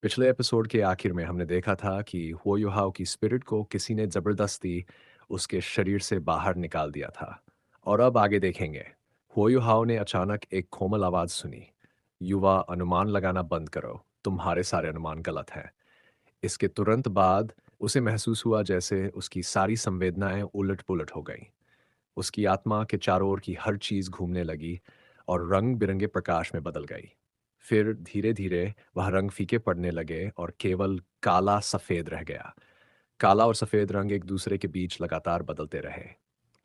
पिछले एपिसोड के आखिर में हमने देखा था कि हुओ युहाओ की स्पिरिट को किसी ने जबरदस्ती उसके शरीर से बाहर निकाल दिया था। और अब आगे देखेंगे। हुओ युहाओ ने अचानक एक कोमल आवाज सुनी। युवा, अनुमान लगाना बंद करो, तुम्हारे सारे अनुमान गलत हैं। इसके तुरंत बाद उसे महसूस हुआ जैसे उसकी सारी संवेदनाएं उलट पुलट हो गईं। उसकी आत्मा के चारों ओर की हर चीज घूमने लगी और रंग बिरंगे प्रकाश में बदल गई। फिर धीरे धीरे वह रंग फीके पड़ने लगे और केवल काला सफेद रह गया। काला और सफेद रंग एक दूसरे के बीच लगातार बदलते रहे।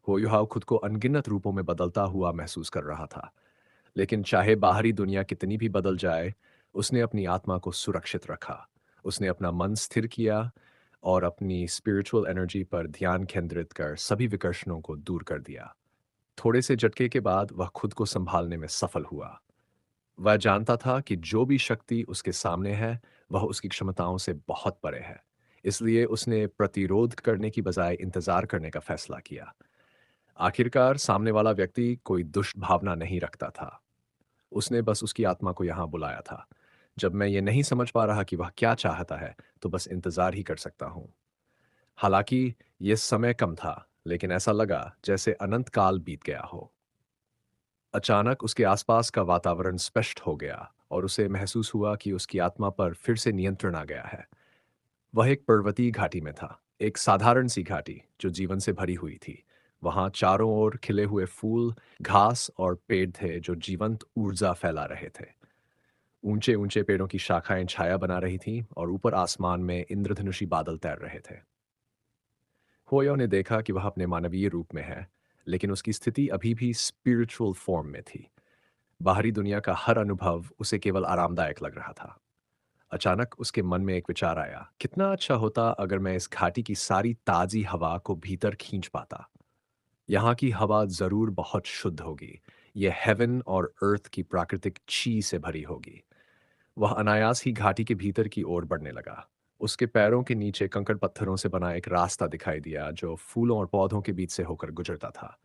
होयुहाव खुद को अनगिनत रूपों में बदलता हुआ महसूस कर रहा था। लेकिन चाहे बाहरी दुनिया कितनी भी बदल जाए, उसने अपनी आत्मा को सुरक्षित रखा। उसने अपना मन स्थिर किया और अपनी स्पिरिचुअल एनर्जी पर ध्यान केंद्रित कर सभी विकर्षणों को दूर कर दिया। थोड़े से झटके के बाद वह खुद को संभालने में सफल हुआ। वह जानता था कि जो भी शक्ति उसके सामने है, वह उसकी क्षमताओं से बहुत परे है। इसलिए उसने प्रतिरोध करने की बजाय इंतजार करने का फैसला किया। आखिरकार सामने वाला व्यक्ति कोई दुष्ट भावना नहीं रखता था। उसने बस उसकी आत्मा को यहाँ बुलाया था। जब मैं ये नहीं समझ पा रहा कि वह क्या चाहता है, तो बस इंतजार ही कर सकता हूँ। हालांकि ये समय कम था, लेकिन ऐसा लगा जैसे अनंत काल बीत गया हो। अचानक उसके आसपास का वातावरण स्पष्ट हो गया और उसे महसूस हुआ कि उसकी आत्मा पर फिर से नियंत्रण आ गया है। वह एक पर्वतीय घाटी में था, एक साधारण सी घाटी जो जीवन से भरी हुई थी। वहां चारों ओर खिले हुए फूल, घास और पेड़ थे जो जीवंत ऊर्जा फैला रहे थे। ऊंचे ऊंचे पेड़ों की शाखाएं छाया बना रही थीं और ऊपर आसमान में इंद्रधनुषी बादल तैर रहे थे। होयो ने देखा कि वह अपने मानवीय रूप में है, लेकिन उसकी स्थिति अभी भी स्पिरिचुअल फॉर्म में थी। बाहरी दुनिया का हर अनुभव उसे केवल आरामदायक लग रहा था। अचानक उसके मन में एक विचार आया, कितना अच्छा होता अगर मैं इस घाटी की सारी ताजी हवा को भीतर खींच पाता। यहाँ की हवा जरूर बहुत शुद्ध होगी। यह हेवन और अर्थ की प्राकृतिक ची से भरी होगी। वह अनायास ही घाटी के भीतर की ओर बढ़ने लगा। उसके पैरों के नीचे कंकड़ पत्थरों से बना एक रास्ता दिखाई दिया जो फूलों और पौधों के बीच से होकर गुजरता था।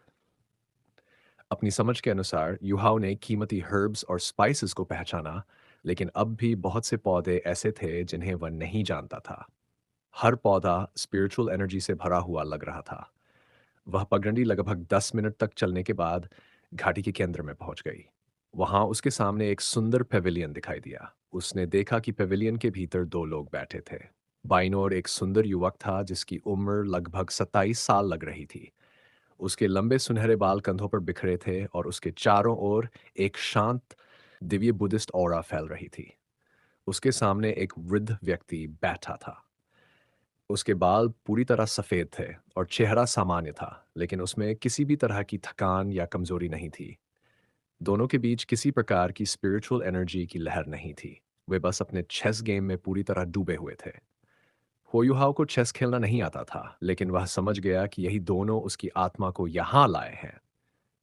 अपनी समझ के अनुसार युहाओ ने कीमती हर्ब्स और स्पाइसेस को पहचाना, लेकिन अब भी बहुत से पौधे ऐसे थे जिन्हें वह नहीं जानता था। हर पौधा स्पिरिचुअल एनर्जी से भरा हुआ लग रहा था। वह पगडंडी लगभग 10 मिनट तक चलने के बाद घाटी के केंद्र में पहुंच गई। वहां उसके सामने एक सुंदर पेविलियन दिखाई दिया। उसने देखा कि पेविलियन के भीतर दो लोग बैठे थे। बाईं ओर एक सुंदर युवक था जिसकी उम्र लगभग 27 साल लग रही थी। उसके लंबे सुनहरे बाल कंधों पर बिखरे थे और उसके चारों ओर एक शांत दिव्य बुद्धिस्ट ऑरा फैल रही थी। उसके सामने एक वृद्ध व्यक्ति बैठा था। उसके बाल पूरी तरह सफेद थे और चेहरा सामान्य था, लेकिन उसमें किसी भी तरह की थकान या कमजोरी नहीं थी। दोनों के बीच किसी प्रकार की स्पिरिचुअल एनर्जी की लहर नहीं थी। वे बस अपने चेस गेम में पूरी तरह डूबे हुए थे। होयुहाव को चेस खेलना नहीं आता था, लेकिन वह समझ गया कि यही दोनों उसकी आत्मा को यहाँ लाए हैं।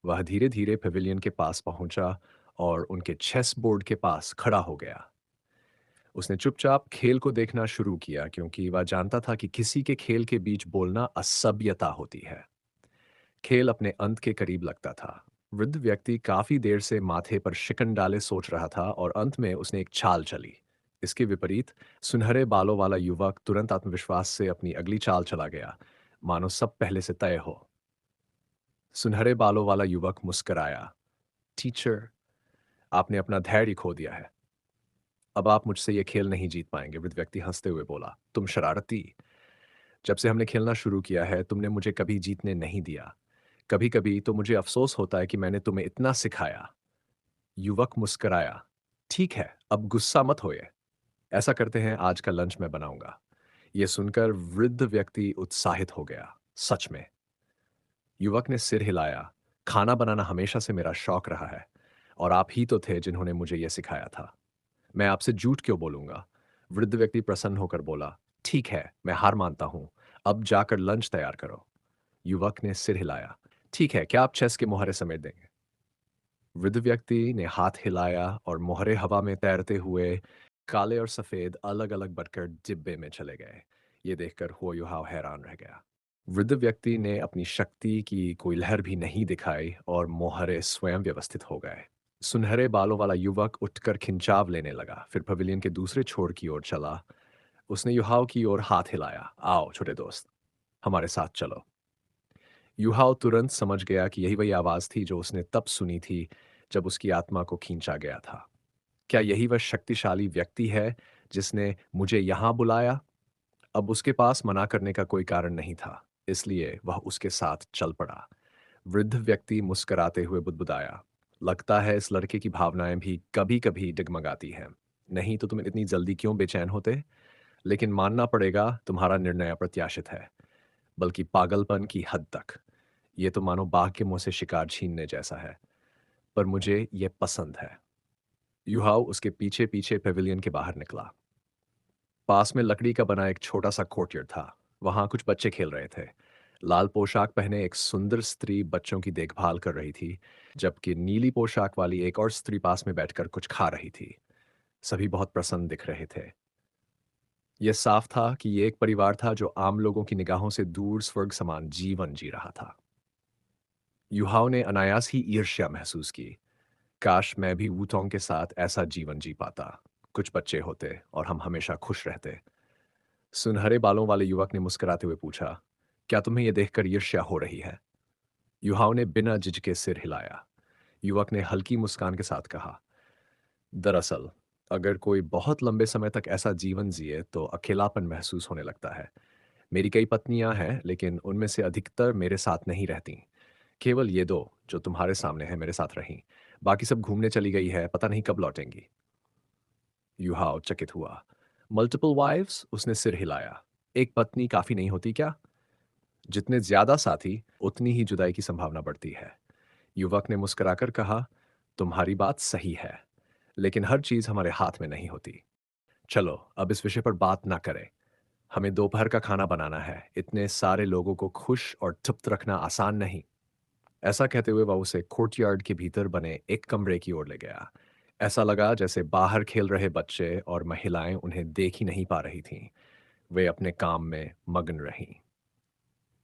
वह धीरे धीरे पेविलियन के पास पहुंचा और उनके चेस बोर्ड के पास खड़ा हो गया। उसने चुपचाप खेल को देखना शुरू किया क्योंकि वह जानता था कि किसी के खेल के बीच बोलना असभ्यता होती है। खेल अपने अंत के करीब लगता था। वृद्ध व्यक्ति काफी देर से माथे पर शिकन डाले सोच रहा था और अंत में उसने एक चाल चली। इसके विपरीत सुनहरे बालों वाला युवक तुरंत आत्मविश्वास से अपनी अगली चाल चला गया, मानो सब पहले से तय हो। सुनहरे बालों वाला युवक मुस्कराया। टीचर, आपने अपना धैर्य खो दिया है। अब आप मुझसे ये खेल नहीं जीत पाएंगे, वृद्ध व्यक्ति हंसते हुए बोला। तुम शरारती। जब से हमने खेलना शुरू किया है, तुमने मुझे कभी जीतने नहीं दिया। कभी कभी तो मुझे अफसोस होता है कि मैंने तुम्हें इतना सिखाया। युवक मुस्कराया। ठीक है, अब गुस्सा मत होइए। ऐसा करते हैं, आज का लंच मैं बनाऊंगा। यह सुनकर वृद्ध व्यक्ति उत्साहित हो गया। सच में? युवक ने सिर हिलाया। खाना बनाना हमेशा से मेरा शौक रहा है और आप ही तो थे जिन्होंने मुझे यह सिखाया था। मैं आपसे झूठ क्यों बोलूंगा? वृद्ध व्यक्ति प्रसन्न होकर बोला। ठीक है, मैं हार मानता हूं। अब जाकर लंच तैयार करो। युवक ने सिर हिलाया। ठीक है, क्या आप चेस के मोहरे समेट देंगे? वृद्ध व्यक्ति ने हाथ हिलाया और मोहरे हवा में तैरते हुए काले और सफेद अलग अलग बनकर डिब्बे में चले गए। ये देखकर हो युहाव हैरान रह गया। वृद्ध व्यक्ति ने अपनी शक्ति की कोई लहर भी नहीं दिखाई और मोहरे स्वयं व्यवस्थित हो गए। सुनहरे बालों वाला युवक उठकर खिंचाव लेने लगा, फिर पवेलियन के दूसरे छोर की ओर चला। उसने युहाओ की ओर हाथ हिलाया। आओ छोटे दोस्त, हमारे साथ चलो। युहाओ तुरंत समझ गया कि यही वही आवाज थी जो उसने तब सुनी थी जब उसकी आत्मा को खींचा गया था। क्या यही वह शक्तिशाली व्यक्ति है जिसने मुझे यहां बुलाया? अब उसके पास मना करने का कोई कारण नहीं था, इसलिए वह उसके साथ चल पड़ा। वृद्ध व्यक्ति मुस्कुराते हुए बुदबुदाया, लगता है इस लड़के की भावनाएं भी कभी कभी डगमगाती हैं। नहीं तो तुम इतनी जल्दी क्यों बेचैन होते? लेकिन मानना पड़ेगा, तुम्हारा निर्णय अप्रत्याशित है, बल्कि पागलपन की हद तक। ये तो मानो बाघ के मुंह से शिकार छीनने जैसा है, पर मुझे ये पसंद है। युहाव उसके पीछे पीछे पेविलियन के बाहर निकला। पास में लकड़ी का बना एक छोटा सा कोर्टयार्ड था। वहां कुछ बच्चे खेल रहे थे। लाल पोशाक पहने एक सुंदर स्त्री बच्चों की देखभाल कर रही थी, जबकि नीली पोशाक वाली एक और स्त्री पास में बैठकर कुछ खा रही थी। सभी बहुत प्रसन्न दिख रहे थे। यह साफ था कि ये एक परिवार था जो आम लोगों की निगाहों से दूर स्वर्ग समान जीवन जी रहा था। युहाव ने अनायास ही ईर्ष्या महसूस की। काश मैं भी वूटोंग के साथ ऐसा जीवन जी पाता। कुछ बच्चे होते और हम हमेशा खुश रहते। सुनहरे बालों वाले युवक ने मुस्कुराते हुए पूछा, क्या तुम्हें यह देखकर ईर्ष्या हो रही है? युहाव ने बिना झिझके सिर हिलाया। युवक ने हल्की मुस्कान के साथ कहा, दरअसल अगर कोई बहुत लंबे समय तक ऐसा जीवन जिए तो अकेलापन महसूस होने लगता है। मेरी कई पत्नियां हैं, लेकिन उनमें से अधिकतर मेरे साथ नहीं रहती। केवल ये दो जो तुम्हारे सामने है मेरे साथ रहीं। बाकी सब घूमने चली गई है, पता नहीं कब लौटेंगी। युहाव चकित हुआ। Multiple wives? उसने सिर हिलाया। एक पत्नी काफी नहीं होती क्या? जितने ज्यादा साथी, उतनी ही जुदाई की संभावना बढ़ती है। युवक ने मुस्कुराकर कहा, तुम्हारी बात सही है, लेकिन हर चीज हमारे हाथ में नहीं होती। चलो अब इस विषय पर बात ना करें। हमें दोपहर का खाना बनाना है। इतने सारे लोगों को खुश और तृप्त रखना आसान नहीं। ऐसा कहते हुए वह उसे कोर्टयार्ड के भीतर बने एक कमरे की ओर ले गया। ऐसा लगा जैसे बाहर खेल रहे बच्चे और महिलाएं उन्हें देख ही नहीं पा रही थीं। वे अपने काम में मग्न रहीं।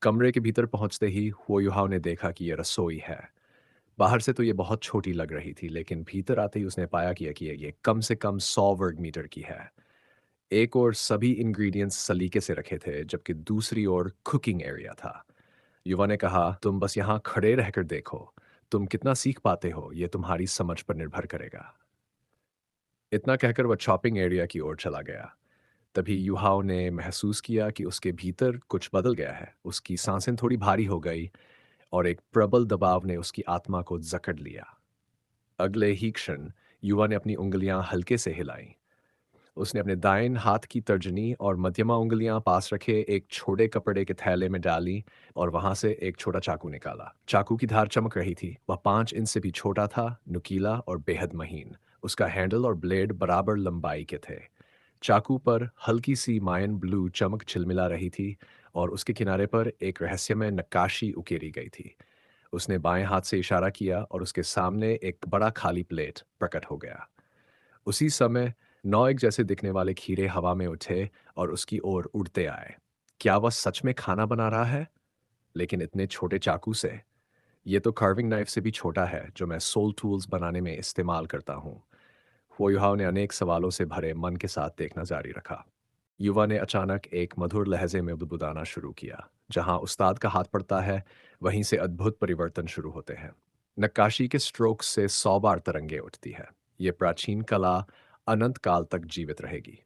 कमरे के भीतर पहुंचते ही हुओयुहाव ने देखा कि यह रसोई है। बाहर से तो ये बहुत छोटी लग रही थी, लेकिन भीतर आते ही उसने पाया कि ये कम से कम 100 वर्ग मीटर की है। एक ओर सभी इंग्रेडिएंट्स सलीके से रखे थे, जबकि दूसरी ओर कुकिंग एरिया था। युवा ने कहा, तुम बस यहाँ खड़े रहकर देखो। तुम कितना सीख पाते हो, ये तुम्हारी समझ पर निर्भर करेगा। इतना कहकर वह चॉपिंग एरिया की ओर चला गया। तभी युहाओ ने महसूस किया कि उसके भीतर कुछ बदल गया है। उसकी सांसें थोड़ी भारी हो गई और एक प्रबल दबाव ने उसकी आत्मा को जकड़ लिया। अगले ही क्षण युवा ने अपनी उंगलियां हल्के से हिलाईं। उसने अपने दाहिने हाथ की तर्जनी और मध्यमा उंगलियां पास रखे एक छोटे कपड़े के थैले में डाली और वहां से एक छोटा चाकू निकाला। चाकू की धार चमक रही थी। वह 5 इंच से भी छोटा था, नुकीला और बेहद महीन। उसका हैंडल और ब्लेड बराबर लंबाई के थे। चाकू पर हल्की सी मायन ब्लू चमक झिलमिला रही थी और उसके किनारे पर एक रहस्यमय नक्काशी उकेरी गई थी। उसने बाएं हाथ से इशारा किया और उसके सामने एक बड़ा खाली प्लेट प्रकट हो गया। उसी समय 9 जैसे दिखने वाले खीरे हवा में उठे और उसकी ओर उड़ते आए। क्या वह सच में खाना बना रहा है? लेकिन इतने छोटे चाकू से? ये तो कार्विंग नाइफ से भी छोटा है जो मैं सोल टूल्स बनाने में इस्तेमाल करता हूँ। हुओयुहाव ने अनेक सवालों से भरे मन के साथ देखना जारी रखा। युवा ने अचानक एक मधुर लहजे में बुदबुदाना शुरू किया। जहां उस्ताद का हाथ पड़ता है, वहीं से अद्भुत परिवर्तन शुरू होते हैं। नक्काशी के स्ट्रोक से 100 बार तरंगे उठती है। ये प्राचीन कला अनंत काल तक जीवित रहेगी।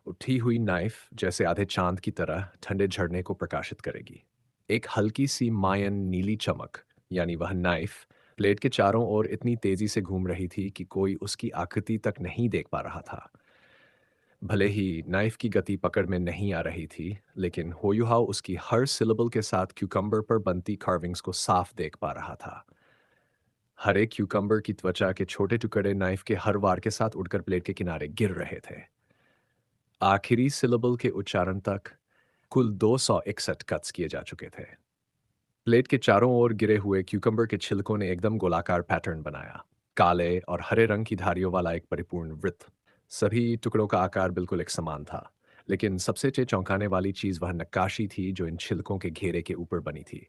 उठी हुई नाइफ जैसे आधे चांद की तरह ठंडे झरने को प्रकाशित करेगी। एक हल्की सी मायन नीली चमक, यानी वह नाइफ, प्लेट के चारों ओर इतनी तेजी से घूम रही थी कि कोई उसकी आकृति तक नहीं देख पा रहा था। भले ही नाइफ की गति पकड़ में नहीं आ रही थी, लेकिन होयुहाव उसकी हर सिलेबल के साथ क्यूकम्बर पर बनती कार्विंग्स को साफ देख पा रहा था। हरे क्यूकम्बर की त्वचा के छोटे टुकड़े नाइफ के हर वार के साथ उड़कर प्लेट के किनारे गिर रहे थे। आखिरी सिलेबल के उच्चारण तक कुल 261 कट्स किए जा चुके थे। प्लेट के चारों ओर गिरे हुए क्यूकम्बर के छिलकों ने एकदम गोलाकार पैटर्न बनाया। काले और हरे रंग की धारियों वाला एक परिपूर्ण वृत्त। सभी टुकड़ों का आकार बिल्कुल एक समान था, लेकिन सबसे चौंकाने वाली चीज वह नक्काशी थी जो इन छिलकों के घेरे के ऊपर बनी थी।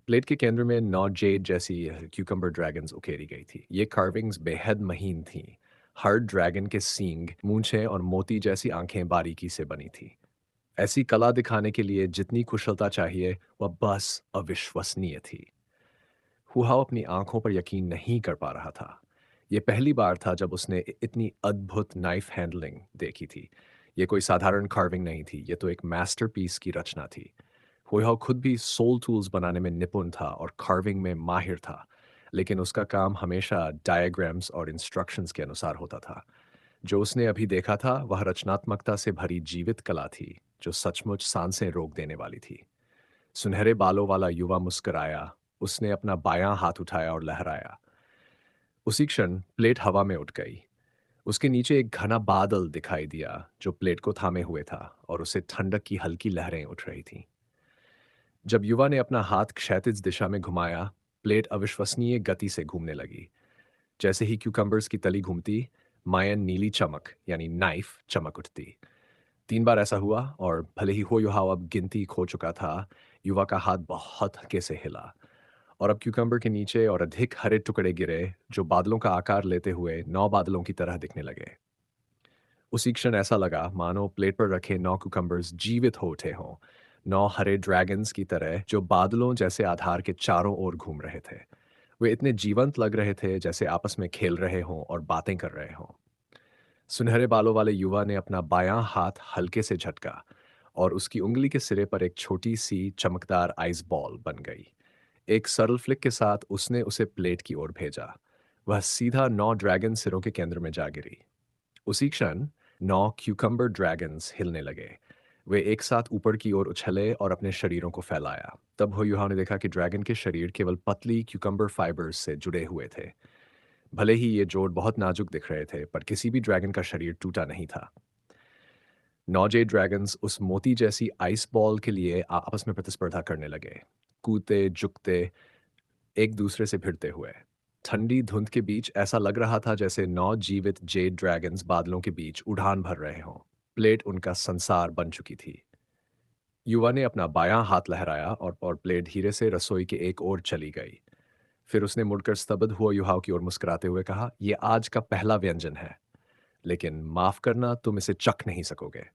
प्लेट के केंद्र में 9 जेड जैसी क्यूकम्बर ड्रैगन्स उकेरी गई थी। ये कार्विंग्स बेहद महीन थीं। हर ड्रैगन के सींग, मूंछें और मोती जैसी आंखें बारीकी से बनी थीं। ऐसी कला दिखाने के लिए जितनी कुशलता चाहिए, वह बस अविश्वसनीय थी। हुहाव अपनी आंखों पर यकीन नहीं कर पा रहा था। ये पहली बार था जब उसने इतनी अद्भुत नाइफ हैंडलिंग देखी थी। ये कोई साधारण कार्विंग नहीं थी, ये तो एक मास्टरपीस की रचना थी। हुहाव खुद भी सोल टूल्स बनाने में निपुण था और कार्विंग में माहिर था, लेकिन उसका काम हमेशा डायग्राम्स और इंस्ट्रक्शंस के अनुसार होता था। जो उसने अभी देखा था, वह रचनात्मकता से भरी जीवित कला थी, जो सचमुच सांसें रोक देने वाली थी। सुनहरे बालों वाला युवा मुस्कुराया। उसने अपना बायां हाथ उठाया और लहराया। उसी क्षण प्लेट हवा में उठ गई। उसके नीचे एक घना बादल दिखाई दिया जो प्लेट को थामे हुए था और उसे ठंडक की हल्की लहरें उठ रही थीं। जब युवा ने अपना हाथ क्षैतिज दिशा में घुमाया, प्लेट अविश्वसनीय गति से घूमने लगी। जैसे ही क्यूकम्बर्स की तली घूमती, मायन नीली चमक यानी नाइफ चमक उठती। 3 बार ऐसा हुआ और भले ही हो युहाव अब गिनती खो चुका था, युवा का हाथ बहुत हल्के से हिला और अब क्यूकम्बर के नीचे और अधिक हरे टुकड़े गिरे जो बादलों का आकार लेते हुए 9 बादलों की तरह दिखने लगे। उसी क्षण ऐसा लगा मानो प्लेट पर रखे 9 कुकम्बर्स जीवित हो उठे हों, 9 हरे ड्रैगन्स की तरह जो बादलों जैसे आधार के चारों ओर घूम रहे थे। वे इतने जीवंत लग रहे थे जैसे आपस में खेल रहे हों और बातें कर रहे हों। सुनहरे बालों वाले युवा ने अपना बायां हाथ हल्के से झटका और उसकी उंगली के सिरे पर एक छोटी सी चमकदार आइस बॉल बन गई। एक सरल फ्लिक के साथ उसने उसे प्लेट की ओर भेजा। वह सीधा 9 ड्रैगन सिरों के केंद्र में जा गिरी। उसी क्षण 9 क्यूकम्बर ड्रैगन्स हिलने लगे। वे एक साथ ऊपर की ओर उछले और अपने शरीरों को फैलाया। तब होयुहा ने देखा कि ड्रैगन के शरीर केवल पतली क्यूकम्बर फाइबर्स से जुड़े हुए थे। भले ही ये जोड़ बहुत नाजुक दिख रहे थे, पर किसी भी ड्रैगन का शरीर टूटा नहीं था। 9 ड्रैगन्स उस मोती जैसी आइस बॉल के लिए आपस में प्रतिस्पर्धा करने लगे, कूदते झुकते, एक दूसरे से भिड़ते हुए। ठंडी धुंध के बीच ऐसा लग रहा था जैसे 9 जीवित जेड ड्रैगन्स बादलों के बीच उड़ान भर रहे हों। प्लेट उनका संसार बन चुकी थी। युवा ने अपना बायां हाथ लहराया और प्लेट धीरे से रसोई के एक ओर चली गई। फिर उसने मुड़कर स्तब्ध हुआ युहाव की ओर मुस्कुराते हुए कहा, यह आज का पहला व्यंजन है, लेकिन माफ करना, तुम इसे चख नहीं सकोगे।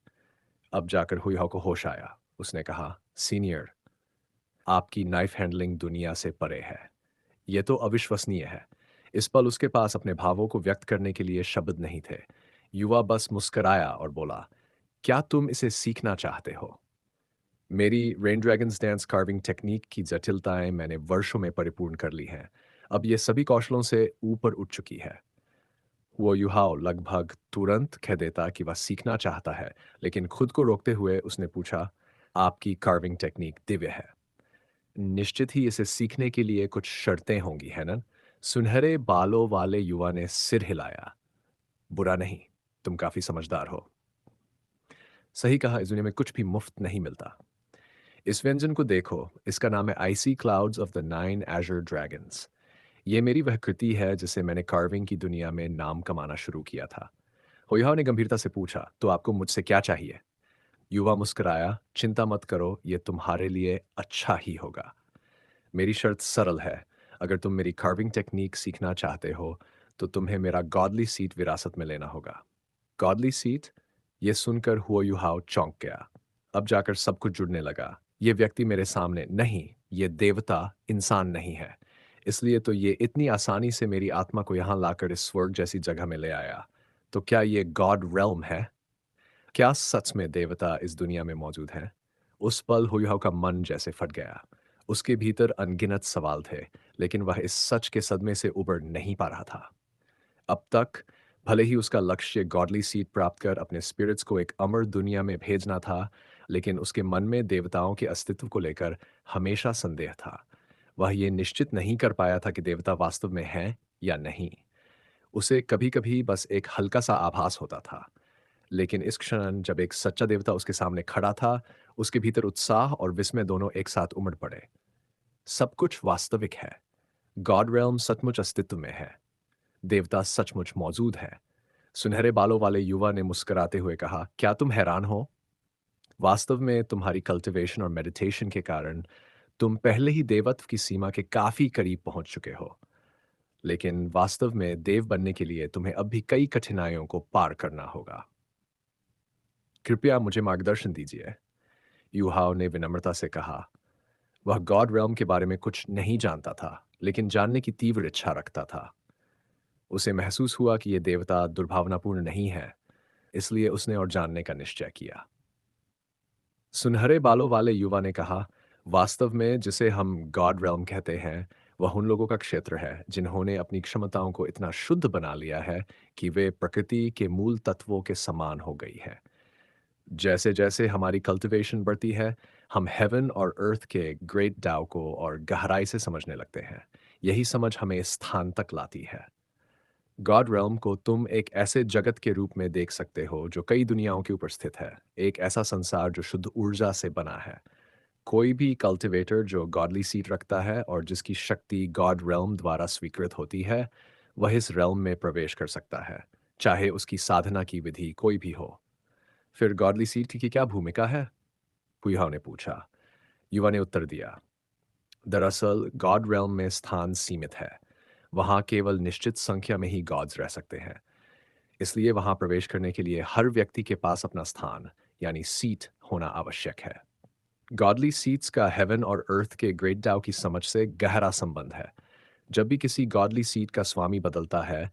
अब जाकर हुईहाव को होश आया। उसने कहा, सीनियर, आपकी नाइफ हैंडलिंग दुनिया से परे है। यह तो अविश्वसनीय है। इस पल उसके पास अपने भावों को व्यक्त करने के लिए शब्द नहीं थे। युवा बस मुस्कराया और बोला, क्या तुम इसे सीखना चाहते हो? मेरी rain dragons dance carving technique की जटिलताएं मैंने वर्षों में परिपूर्ण कर ली हैं। अब ये सभी कौशलों से ऊपर उठ चुकी है। वो युहाओ लगभग तुरंत कह देता कि वह सीखना चाहता है, लेकिन खुद को रोकते हुए उसने पूछा, आपकी कार्विंग टेक्निक दिव्य है। निश्चित ही इसे सीखने के लिए कुछ शर्तें होंगी, है ना? सुनहरे बालों वाले युवा ने सिर हिलाया। बुरा नहीं, तुम काफी समझदार हो। सही कहा, इस दुनिया में कुछ भी मुफ्त नहीं मिलता। इस व्यंजन को देखो, इसका नाम है icy clouds of the 9 azure dragons. ये मेरी वह कृति है जिसे मैंने कार्विंग की दुनिया में नाम कमाना शुरू किया था। होयाओ ने गंभीरता से पूछा, तो आपको मुझसे क्या चाहिए? युवा मुस्कुराया, चिंता मत करो, ये तुम्हारे लिए अच्छा ही होगा। मेरी शर्त सरल है, अगर तुम मेरी कार्विंग टेक्निक सीखना चाहते हो, तो तुम्हें मेरा गॉडली सीट विरासत में लेना होगा। Godly seat? ये सुनकर हुओ युहाओ चौंक गया। अब जाकर सब कुछ जुड़ने लगा। ये व्यक्ति मेरे सामने नहीं, ये देवता इंसान नहीं है। इसलिए तो ये इतनी आसानी से मेरी आत्मा को यहाँ लाकर इस स्वर्ग जैसी जगह में ले आया। तो क्या ये गॉड रेल्म है? क्या सच में देवता इस दुनिया में मौजूद हैं? उस पल हुईहाव का मन जैसे फट गया। उसके भीतर अनगिनत सवाल थे, लेकिन वह इस सच के सदमे से उबर नहीं पा रहा था। अब तक भले ही उसका लक्ष्य गॉडली सीट प्राप्त कर अपने स्पिरिट्स को एक अमर दुनिया में भेजना था, लेकिन उसके मन में देवताओं के अस्तित्व को लेकर हमेशा संदेह था। वह ये निश्चित नहीं कर पाया था कि देवता वास्तव में हैं या नहीं। उसे कभी-कभी बस एक हल्का-सा आभास होता था। लेकिन इस क्षण जब एक सच्चा देवता उसके सामने खड़ा था, उसके भीतर उत्साह और विस्मय दोनों एक साथ उमड़ पड़े। सब कुछ वास्तविक है। गॉड रेल्म सचमुच अस्तित्व में है। देवता सचमुच मौजूद है। सुनहरे बालों वाले युवा ने मुस्कुराते हुए कहा, क्या तुम हैरान हो? वास्तव में तुम्हारी कल्टीवेशन और मेडिटेशन के कारण तुम पहले ही देवत्व की सीमा के काफी करीब पहुंच चुके हो, लेकिन वास्तव में देव बनने के लिए तुम्हें अब भी कई कठिनाइयों को पार करना होगा। कृपया मुझे मार्गदर्शन दीजिए, यूहाव ने विनम्रता से कहा। वह गॉड realm के बारे में कुछ नहीं जानता था, लेकिन जानने की तीव्र इच्छा रखता था। उसे महसूस हुआ कि यह देवता दुर्भावनापूर्ण नहीं है, इसलिए उसने और जानने का निश्चय किया। सुनहरे बालों वाले युवा ने कहा, वास्तव में जिसे हम गॉड realm कहते हैं, वह उन लोगों का क्षेत्र है जिन्होंने अपनी क्षमताओं को इतना शुद्ध बना लिया है कि वे प्रकृति के मूल तत्वों के समान हो गई है। जैसे जैसे हमारी कल्टीवेशन बढ़ती है, हम हेवन और अर्थ के ग्रेट डाव को और गहराई से समझने लगते हैं। यही समझ हमें इस स्थान तक लाती है। गॉड realm को तुम एक ऐसे जगत के रूप में देख सकते हो जो कई दुनियाओं के ऊपर स्थित है, एक ऐसा संसार जो शुद्ध ऊर्जा से बना है। कोई भी कल्टिवेटर जो गॉडली सीड रखता है और जिसकी शक्ति गॉड realm द्वारा स्वीकृत होती है, वह इस realm में प्रवेश कर सकता है, चाहे उसकी साधना की विधि कोई भी हो। फिर गॉडली सीड की क्या भूमिका है? हुईहाव ने पूछा। युवा ने उत्तर दिया, दरअसल गॉड realm में स्थान सीमित है। वहाँ केवल निश्चित संख्या में ही गॉड्स रह सकते हैं। इसलिए वहाँ प्रवेश करने के लिए हर व्यक्ति के पास अपना स्थान, यानी सीट होना आवश्यक है। गॉडली सीट्स का हेवन और अर्थ के ग्रेट डाउ की समझ से गहरा संबंध है। जब भी किसी गॉडली सीट का स्वामी बदलता है,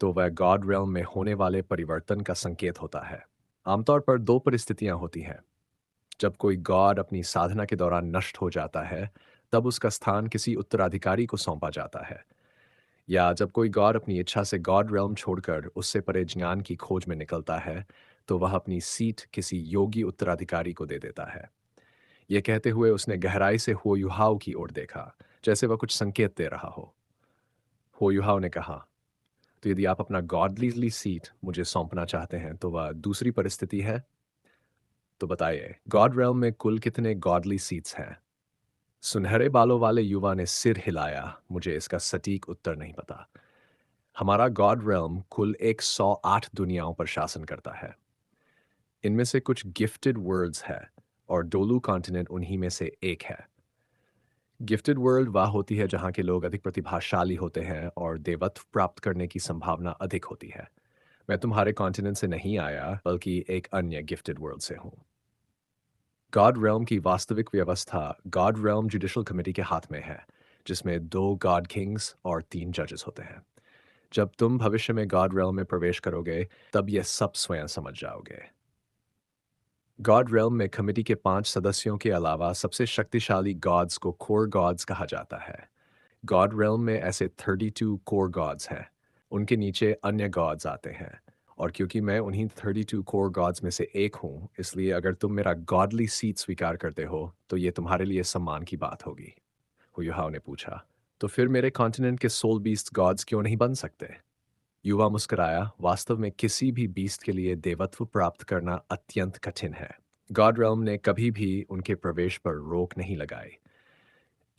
तो वह गॉड realm में होने वाले परिवर्तन का संकेत होता है। आमतौर पर दो परिस्थितियां होती हैं। जब कोई गॉड अपनी साधना के दौरान नष्ट हो जाता है, तब उसका स्थान किसी उत्तराधिकारी को सौंपा जाता है। या जब कोई गॉड अपनी इच्छा से गॉड realm छोड़कर उससे परे ज्ञान की खोज में निकलता है, तो वह अपनी सीट किसी योगी उत्तराधिकारी को दे देता है। यह कहते हुए उसने गहराई से हो युहाव की ओर देखा, जैसे वह कुछ संकेत दे रहा हो युहाव ने कहा, तो यदि आप अपना गॉडलीली सीट मुझे सौंपना चाहते हैं, तो वह दूसरी परिस्थिति है। तो बताइए, गॉड realm में कुल कितने गॉडली सीट्स हैं? सुनहरे बालों वाले युवा ने सिर हिलाया। मुझे इसका सटीक उत्तर नहीं पता। हमारा गॉड realm कुल 108 दुनियाओं पर शासन करता है। इनमें से कुछ गिफ्टेड वर्ल्ड्स है और डोलू कॉन्टिनेंट उन्हीं में से एक है। गिफ्टेड वर्ल्ड वह होती है जहाँ के लोग अधिक प्रतिभाशाली होते हैं और देवत्व प्राप्त करने की संभावना अधिक होती है। मैं तुम्हारे कॉन्टिनेंट से नहीं आया, बल्कि एक अन्य गिफ्टेड वर्ल्ड से हूँ। गॉड realm की वास्तविक व्यवस्था गॉड realm जुडिशल कमेटी के हाथ में है, जिसमें 2 गॉड किंग्स और 3 जजेस होते हैं। जब तुम भविष्य में गॉड realm में प्रवेश करोगे, तब यह सब स्वयं समझ जाओगे। गॉड realm में कमेटी के 5 सदस्यों के अलावा सबसे शक्तिशाली गॉड्स को कोर गॉड्स कहा जाता है। गॉड realm में ऐसे 32 कोर गॉड्स हैं। उनके नीचे अन्य गॉड्स आते हैं। और क्योंकि मैं उन्हीं 32 कोर गॉड्स में से एक हूँ, इसलिए अगर तुम मेरा गॉडली सीट स्वीकार करते हो, तो ये तुम्हारे लिए सम्मान की बात होगी। हुयुहाव ने पूछा, तो फिर मेरे कॉन्टिनेंट के सोल बीस्ट गॉड्स क्यों नहीं बन सकते? युवा मुस्कुराया। वास्तव में किसी भी बीस्ट के लिए देवत्व प्राप्त करना अत्यंत कठिन है। गॉड realm ने कभी भी उनके प्रवेश पर रोक नहीं लगाई।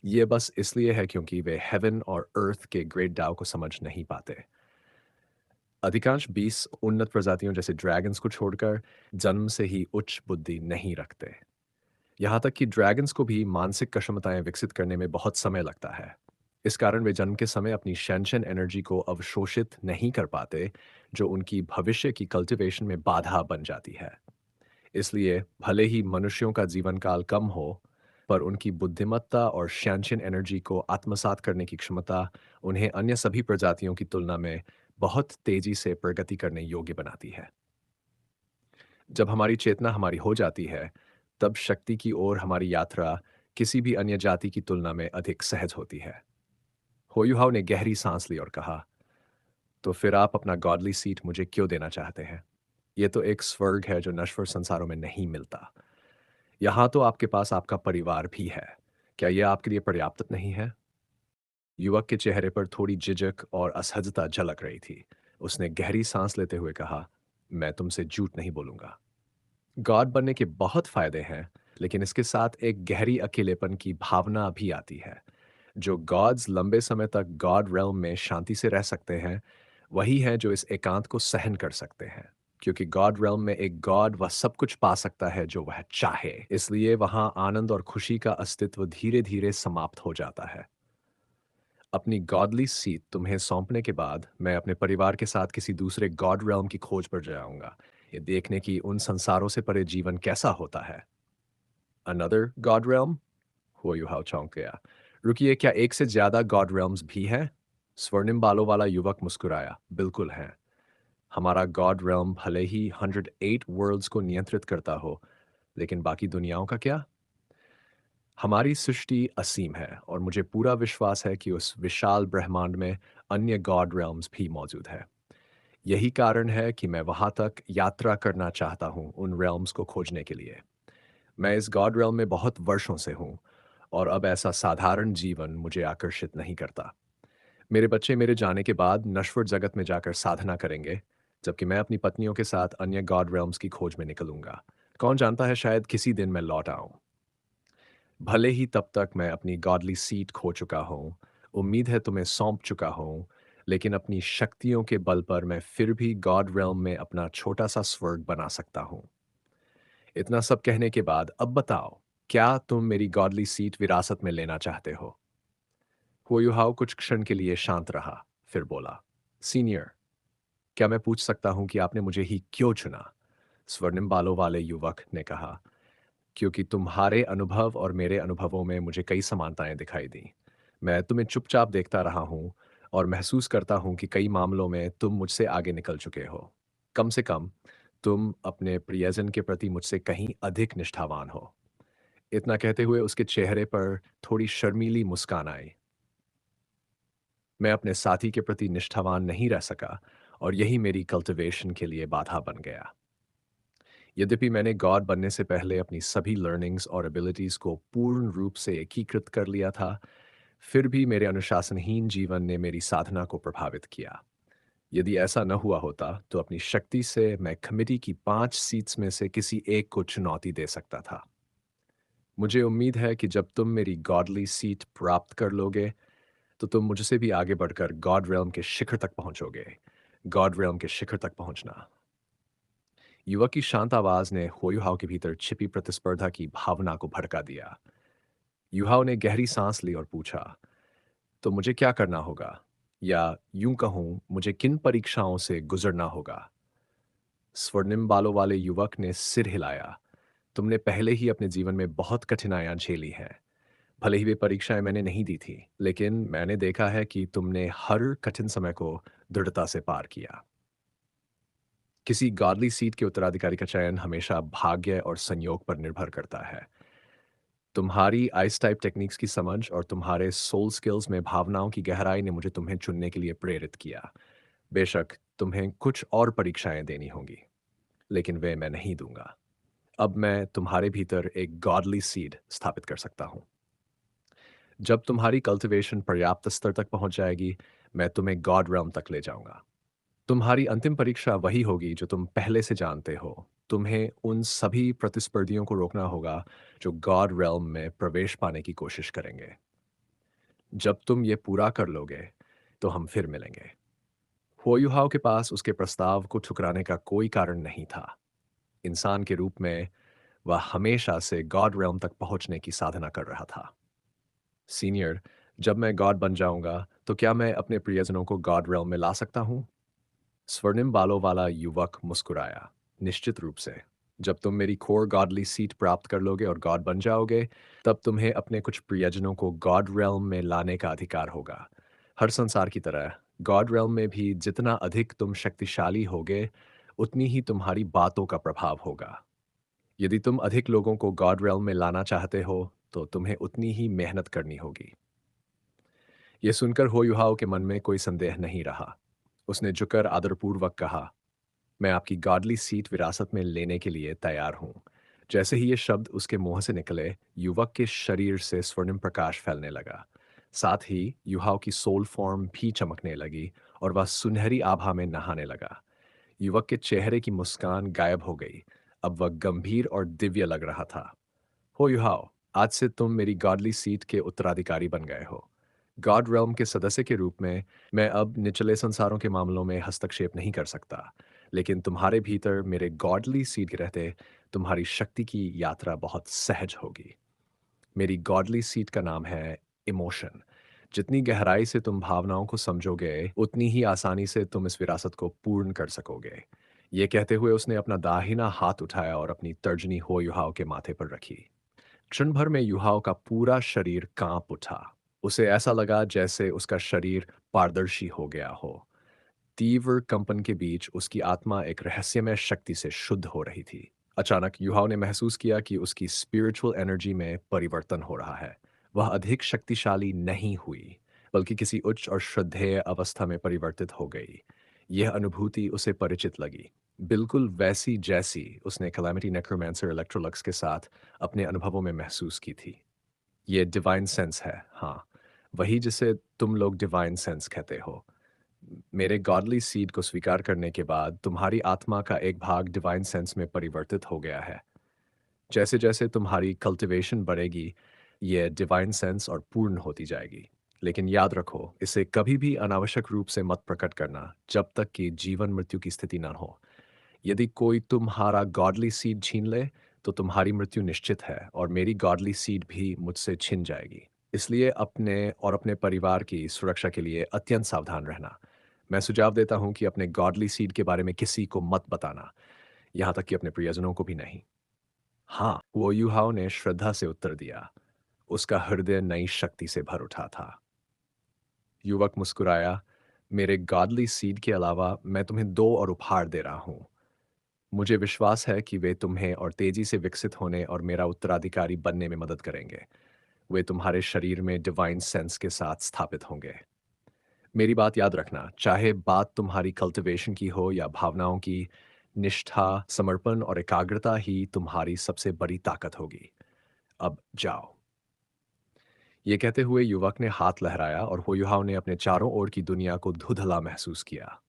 ये बस इसलिए है क्योंकि वे हेवन और अर्थ के ग्रेट डाव को समझ नहीं पाते। अधिकांश बीस उन्नत प्रजातियों जैसे ड्रैगन्स को छोड़कर जन्म से ही उच्च बुद्धि नहीं रखते। यहाँ तक कि ड्रैगन्स को भी मानसिक क्षमताएं विकसित करने में बहुत समय लगता है। इस कारण वे जन्म के समय अपनी शेंशन एनर्जी को अवशोषित नहीं कर पाते, जो उनकी भविष्य की कल्टीवेशन में बाधा बन जाती है। इसलिए भले ही मनुष्यों का जीवन काल कम हो, पर उनकी बुद्धिमत्ता और शेंशन एनर्जी को आत्मसात करने की क्षमता उन्हें अन्य सभी प्रजातियों की तुलना में बहुत तेजी से प्रगति करने योग्य बनाती है। जब हमारी चेतना हमारी हो जाती है, तब शक्ति की ओर हमारी यात्रा किसी भी अन्य जाति की तुलना में अधिक सहज होती है। होयुहाव ने गहरी सांस ली और कहा, तो फिर आप अपना गॉडली सीट मुझे क्यों देना चाहते हैं? ये तो एक स्वर्ग है जो नश्वर संसारों में नहीं मिलता। यहाँ तो आपके पास आपका परिवार भी है। क्या यह आपके लिए पर्याप्त नहीं है? युवक के चेहरे पर थोड़ी झिझक और असहजता झलक रही थी। उसने गहरी सांस लेते हुए कहा, मैं तुमसे झूठ नहीं बोलूंगा। गॉड बनने के बहुत फायदे हैं, लेकिन इसके साथ एक गहरी अकेलेपन की भावना भी आती है। जो गॉड्स लंबे समय तक गॉड realm में शांति से रह सकते हैं, वही हैं जो इस एकांत को सहन कर सकते हैं। क्योंकि गॉड realm में एक गॉड वह सब कुछ पा सकता है जो वह चाहे, इसलिए वहां आनंद और खुशी का अस्तित्व धीरे धीरे समाप्त हो जाता है। अपनी गॉडली सीट तुम्हें सौंपने के बाद मैं अपने परिवार के साथ किसी दूसरे गॉड realm की खोज पर जाऊंगा, ये देखने की उन संसारों से परे जीवन कैसा होता है। Another God realm? हुआ युहाव चौंक गया। रुकिए, क्या एक से ज्यादा गॉड realms भी हैं? स्वर्णिम बालों वाला युवक मुस्कुराया। बिल्कुल हैं। हमारा गॉड realm भले ही 108 वर्ल्ड्स को नियंत्रित करता हो, लेकिन बाकी दुनियाओं का क्या? हमारी सृष्टि असीम है और मुझे पूरा विश्वास है कि उस विशाल ब्रह्मांड में अन्य गॉड realms भी मौजूद है। यही कारण है कि मैं वहां तक यात्रा करना चाहता हूं उन realms को खोजने के लिए। मैं इस गॉड realm में बहुत वर्षों से हूं और अब ऐसा साधारण जीवन मुझे आकर्षित नहीं करता। मेरे बच्चे मेरे जाने के बाद नश्वर जगत में जाकर साधना करेंगे, जबकि मैं अपनी पत्नियों के साथ अन्य गॉड realms की खोज में निकलूंगा। कौन जानता है, शायद किसी दिन मैं लौट आऊं। भले ही तब तक मैं अपनी गॉडली सीट खो चुका हूं, उम्मीद है तुम्हें सौंप चुका हूं, लेकिन अपनी शक्तियों के बल पर मैं फिर भी गॉड realm में अपना छोटा सा स्वर्ग बना सकता हूं। इतना सब कहने के बाद अब बताओ, क्या तुम मेरी गॉडली सीट विरासत में लेना चाहते हो? हुआयुहाओ कुछ क्षण के लिए शांत रहा, फिर बोला, सीनियर, क्या मैं पूछ सकता हूं कि आपने मुझे ही क्यों चुना? स्वर्णिम बालों वाले युवक ने कहा, क्योंकि तुम्हारे अनुभव और मेरे अनुभवों में मुझे कई समानताएं दिखाई दी। मैं तुम्हें चुपचाप देखता रहा हूं और महसूस करता हूं कि कई मामलों में तुम मुझसे आगे निकल चुके हो। कम से कम तुम अपने प्रियजन के प्रति मुझसे कहीं अधिक निष्ठावान हो। इतना कहते हुए उसके चेहरे पर थोड़ी शर्मीली मुस्कान आई। मैं अपने साथी के प्रति निष्ठावान नहीं रह सका और यही मेरी कल्टीवेशन के लिए बाधा बन गया। यद्यपि मैंने गॉड बनने से पहले अपनी सभी लर्निंग्स और एबिलिटीज को पूर्ण रूप से एकीकृत कर लिया था, फिर भी मेरे अनुशासनहीन जीवन ने मेरी साधना को प्रभावित किया। यदि ऐसा न हुआ होता तो अपनी शक्ति से मैं कमिटी की 5 सीट्स में से किसी एक को चुनौती दे सकता था। मुझे उम्मीद है कि जब तुम मेरी गॉडली सीट प्राप्त कर लोगे, तो तुम मुझसे भी आगे बढ़कर गॉड realm के शिखर तक पहुंचोगे। गॉड realm के शिखर तक पहुंचना। युवक की शांत आवाज ने होयुहाव के भीतर छिपी प्रतिस्पर्धा की भावना को भड़का दिया। युहाव ने गहरी सांस ली और पूछा, तो मुझे क्या करना होगा? या यूं कहूं, मुझे किन परीक्षाओं से गुजरना होगा? स्वर्णिम बालों वाले युवक ने सिर हिलाया। तुमने पहले ही अपने जीवन में बहुत कठिनाइयां झेली हैं। भले ही वे परीक्षाएं मैंने नहीं दी थी, लेकिन मैंने देखा है कि तुमने हर कठिन समय को दृढ़ता से पार किया। किसी गॉडली सीट के उत्तराधिकारी का चयन हमेशा भाग्य और संयोग पर निर्भर करता है। तुम्हारी आइस टाइप टेक्निक्स की समझ और तुम्हारे सोल स्किल्स में भावनाओं की गहराई ने मुझे तुम्हें चुनने के लिए प्रेरित किया। बेशक तुम्हें कुछ और परीक्षाएं देनी होंगी, लेकिन वे मैं नहीं दूंगा। अब मैं तुम्हारे भीतर एक गॉडली सीड स्थापित कर सकता हूं। जब तुम्हारी कल्टीवेशन पर्याप्त स्तर तक पहुंच जाएगी, मैं तुम्हें गॉड realm तक ले जाऊंगा। तुम्हारी अंतिम परीक्षा वही होगी जो तुम पहले से जानते हो। तुम्हें उन सभी प्रतिस्पर्धियों को रोकना होगा जो गॉड realm में प्रवेश पाने की कोशिश करेंगे। जब तुम ये पूरा कर लोगे, तो हम फिर मिलेंगे। हुआयुहाव के पास उसके प्रस्ताव को ठुकराने का कोई कारण नहीं था। इंसान के रूप में वह हमेशा से गॉड realm तक पहुंचने की साधना कर रहा था। सीनियर, जब मैं गॉड बन जाऊंगा, तो क्या मैं अपने प्रियजनों को गॉड realm में ला सकता हूं? स्वर्णिम बालों वाला युवक मुस्कुराया। निश्चित रूप से। जब तुम मेरी कोर गॉडली सीट प्राप्त कर लोगे और गॉड बन जाओगे, तब तुम्हें अपने कुछ प्रियजनों को गॉड realm में लाने का अधिकार होगा। हर संसार की तरह गॉड realm में भी जितना अधिक तुम शक्तिशाली होगे, उतनी ही तुम्हारी बातों का प्रभाव होगा। यदि तुम अधिक लोगों को गॉड realm में लाना चाहते हो, तो तुम्हें उतनी ही मेहनत करनी होगी। यह सुनकर होयुहाव के मन में कोई संदेह नहीं रहा। उसने झुककर आदरपूर्वक कहा, मैं आपकी गॉडली सीट विरासत में लेने के लिए तैयार हूं। जैसे ही ये शब्द उसके मुंह से निकले, युवक के शरीर से स्वर्णिम प्रकाश फैलने लगा। साथ ही युहाव की सोल फॉर्म भी चमकने लगी और वह सुनहरी आभा में नहाने लगा। युवक के चेहरे की मुस्कान गायब हो गई। अब वह गंभीर और दिव्य लग रहा था। हो युहाव, आज से तुम मेरी गॉडली सीट के उत्तराधिकारी बन गए हो। गॉड realm के सदस्य के रूप में मैं अब निचले संसारों के मामलों में हस्तक्षेप नहीं कर सकता। लेकिन तुम्हारे भीतर मेरे गॉडली सीड के रहते तुम्हारी शक्ति की यात्रा बहुत सहज होगी। मेरी गॉडली सीट का नाम है इमोशन। जितनी गहराई से तुम भावनाओं को समझोगे, उतनी ही आसानी से तुम इस विरासत को पूर्ण कर सकोगे। ये कहते हुए उसने अपना दाहिना हाथ उठाया और अपनी तर्जनी हो युहाओं के माथे पर रखी। क्षण भर में युहाओं का पूरा शरीर कांप उठा। उसे ऐसा लगा जैसे उसका शरीर पारदर्शी हो गया हो। तीव्र कंपन के बीच उसकी आत्मा एक रहस्यमय शक्ति से शुद्ध हो रही थी। अचानक युहाओं ने महसूस किया कि उसकी स्पिरिचुअल एनर्जी में परिवर्तन हो रहा है। वह अधिक शक्तिशाली नहीं हुई, बल्कि किसी उच्च और श्रद्धेय अवस्था में परिवर्तित हो गई। यह अनुभूति उसे परिचित लगी, बिल्कुल वैसी जैसी उसने कैलामिटी नेक्रोमैंसर इलेक्ट्रोलक्स के साथ अपने अनुभवों में महसूस की थी। ये डिवाइन सेंस है, हाँ, वही जिसे तुम लोग डिवाइन सेंस कहते हो। मेरे गॉडली सीड को स्वीकार करने के बाद तुम्हारी आत्मा का एक भाग डिवाइन सेंस में परिवर्तित हो गया है। जैसे जैसे तुम्हारी कल्टीवेशन बढ़ेगी, ये डिवाइन सेंस और पूर्ण होती जाएगी। लेकिन याद रखो, इसे कभी भी अनावश्यक रूप से मत प्रकट करना जब तक कि जीवन मृत्यु की स्थिति न हो। यदि कोई तुम्हारा गॉडली सीड छीन ले, तो तुम्हारी मृत्यु निश्चित है और मेरी गॉडली सीड भी मुझसे छिन जाएगी। इसलिए अपने और अपने परिवार की सुरक्षा के लिए अत्यंत सावधान रहना। मैं सुझाव देता हूँ कि अपने गॉडली सीड के बारे में किसी को मत बताना, यहाँ तक कि अपने प्रियजनों को भी नहीं। हाँ, वो युहाओं ने श्रद्धा से उत्तर दिया। उसका हृदय नई शक्ति से भर उठा था। युवक मुस्कुराया, मेरे गॉडली सीड के अलावा मैं तुम्हें दो और उपहार दे रहा हूँ। मुझे विश्वास है कि वे तुम्हें और तेजी से विकसित होने और मेरा उत्तराधिकारी बनने में मदद करेंगे। वे तुम्हारे शरीर में डिवाइन सेंस के साथ स्थापित होंगे। मेरी बात याद रखना, चाहे बात तुम्हारी कल्टीवेशन की हो या भावनाओं की, निष्ठा, समर्पण और एकाग्रता ही तुम्हारी सबसे बड़ी ताकत होगी। अब जाओ। ये कहते हुए युवक ने हाथ लहराया और होयुहाव ने अपने चारों ओर की दुनिया को धुंधला महसूस किया।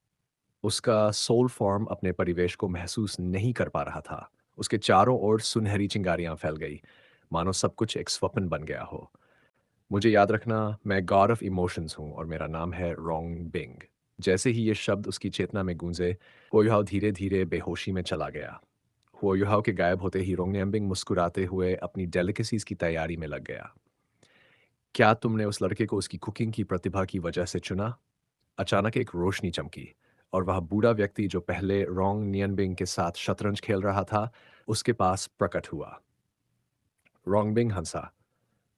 उसका सोल फॉर्म अपने परिवेश को महसूस नहीं कर पा रहा था। उसके चारों ओर सुनहरी चिंगारियां फैल गई, मानो सब कुछ एक स्वप्न बन गया हो। मुझे याद रखना, मैं गॉड ऑफ इमोशंस हूँ और मेरा नाम है रोंग बिंग। जैसे ही ये शब्द उसकी चेतना में गूंजे, होयुहाव धीरे धीरे बेहोशी में चला गया। होयुहाव के गायब होते ही रोंगनेम्बिंग मुस्कुराते हुए अपनी डेलिकेसीज की तैयारी में लग गया। क्या तुमने उस लड़के को उसकी कुकिंग की प्रतिभा की वजह से चुना? अचानक एक रोशनी चमकी और वह बूढ़ा व्यक्ति जो पहले रोंग नियनबिंग के साथ शतरंज खेल रहा था, उसके पास प्रकट हुआ। रोंगबिंग हंसा।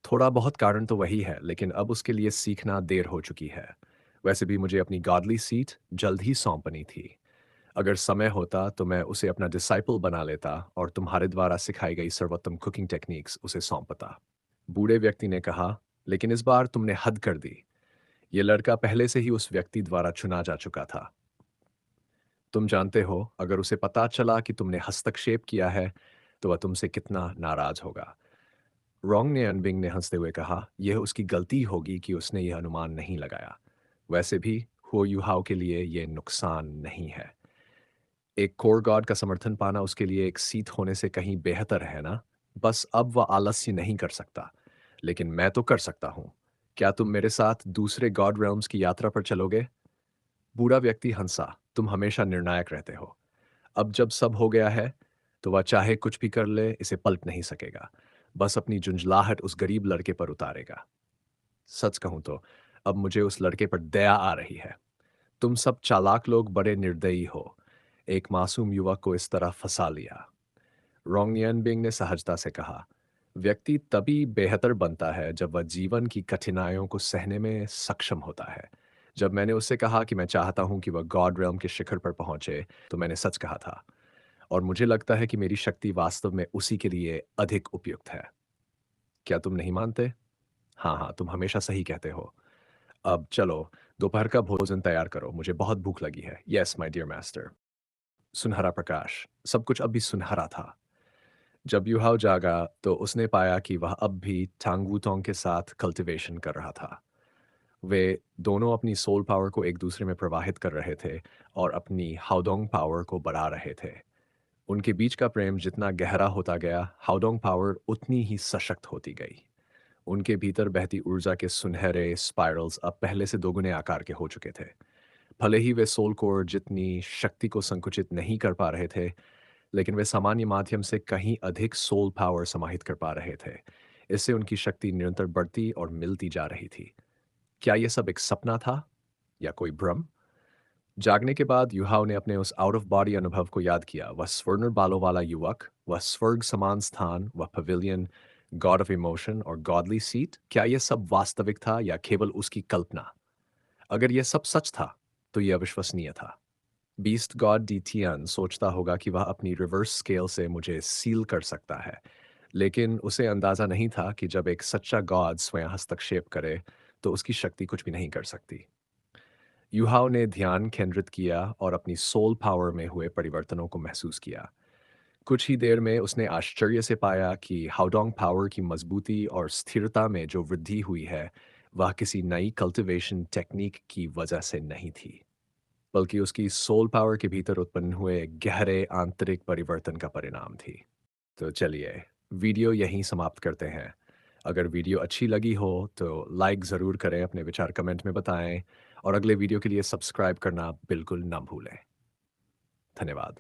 थोड़ा बहुत कारण तो वही है, लेकिन अब उसके लिए सीखना देर हो चुकी है। वैसे भी मुझे अपनी गॉडली सीट जल्द ही सौंपनी थी। अगर समय होता तो मैं उसे अपना डिसाइपल बना लेता और तुम्हारे द्वारा सिखाई गई सर्वोत्तम कुकिंग टेक्निक्स उसे सौंपता। बूढ़े व्यक्ति ने कहा, लेकिन इस बार तुमने हद कर दी। ये लड़का पहले से ही उस व्यक्ति द्वारा चुना जा चुका था। तुम जानते हो, अगर उसे पता चला कि तुमने हस्तक्षेप किया है, तो वह तुमसे कितना नाराज होगा। रोंग ने अनबिंग ने हंसते हुए कहा, यह उसकी गलती होगी कि उसने यह अनुमान नहीं लगाया। वैसे भी हो युहाओ के लिए यह नुकसान नहीं है। एक कोर गॉड का समर्थन पाना उसके लिए एक सीट होने से कहीं बेहतर है ना। बस अब वह आलस्य नहीं कर सकता, लेकिन मैं तो कर सकता हूँ। क्या तुम मेरे साथ दूसरे गॉड रेल्म्स की यात्रा पर चलोगे? बूढ़ा व्यक्ति हंसा, तुम हमेशा निर्णायक रहते हो। अब जब सब हो गया है, तो वह चाहे कुछ भी कर ले, इसे पलट नहीं सकेगा। बस अपनी झुंझलाहट उस गरीब लड़के पर उतारेगा। सच कहूं तो अब मुझे उस लड़के पर दया आ रही है। तुम सब चालाक लोग बड़े निर्दयी हो, एक मासूम युवक को इस तरह फंसा लिया। रोंग बिंग ने सहजता से कहा, व्यक्ति तभी बेहतर बनता है जब वह जीवन की कठिनाइयों को सहने में सक्षम होता है। जब मैंने उससे कहा कि मैं चाहता हूं कि वह गॉड realm के शिखर पर पहुंचे, तो मैंने सच कहा था। और मुझे लगता है कि मेरी शक्ति वास्तव में उसी के लिए अधिक उपयुक्त है। क्या तुम नहीं मानते? हाँ, हाँ, तुम हमेशा सही कहते हो। अब चलो, दोपहर का भोजन तैयार करो, मुझे बहुत भूख लगी है। Yes, my dear master. सुनहरा प्रकाश, सब कुछ अब भी सुनहरा था। जब युहाओ जागा, तो उसने पाया कि वह अब भी टांगवूतोंग के साथ कल्टीवेशन कर रहा था। वे दोनों अपनी सोल पावर को एक दूसरे में प्रवाहित कर रहे थे और अपनी हाउडोंग पावर को बढ़ा रहे थे। उनके बीच का प्रेम जितना गहरा होता गया, हाउडोंग पावर उतनी ही सशक्त होती गई। उनके भीतर बहती ऊर्जा के सुनहरे स्पाइरल्स अब पहले से दोगुने आकार के हो चुके थे। भले ही वे सोल कोर जितनी शक्ति को संकुचित नहीं कर पा रहे थे, लेकिन वे सामान्य माध्यम से कहीं अधिक सोल पावर समाहित कर पा रहे थे। इससे उनकी शक्ति निरंतर बढ़ती और मिलती जा रही थी। क्या यह सब एक सपना था या कोई भ्रम? जागने के बाद युहाव ने अपने उस आउट ऑफ बॉडी अनुभव को याद किया। वह स्वर्ण बालों वाला युवक, वह स्वर्ग समान स्थान, वह पवेलियन, गॉड ऑफ इमोशन और गॉडली सीट, क्या यह सब वास्तविक था या केवल उसकी कल्पना? अगर यह सब सच था, तो यह अविश्वसनीय था। बीस्ट गॉड डीटियन सोचता होगा कि वह अपनी रिवर्स स्केल से मुझे सील कर सकता है, लेकिन उसे अंदाजा नहीं था कि जब एक सच्चा गॉड स्वयं हस्तक्षेप करे, तो उसकी शक्ति कुछ भी नहीं कर सकती। युहाव ने ध्यान केंद्रित किया और अपनी सोल पावर में हुए परिवर्तनों को महसूस किया। कुछ ही देर में उसने आश्चर्य से पाया कि हाउडोंग पावर की मजबूती और स्थिरता में जो वृद्धि हुई है, वह किसी नई कल्टीवेशन टेक्निक की वजह से नहीं थी, बल्कि उसकी सोल पावर के भीतर उत्पन्न हुए गहरे आंतरिक परिवर्तन का परिणाम थी। तो चलिए, वीडियो यहीं समाप्त करते हैं। अगर वीडियो अच्छी लगी हो तो लाइक ज़रूर करें, अपने विचार कमेंट में बताएं और अगले वीडियो के लिए सब्सक्राइब करना बिल्कुल ना भूलें। धन्यवाद।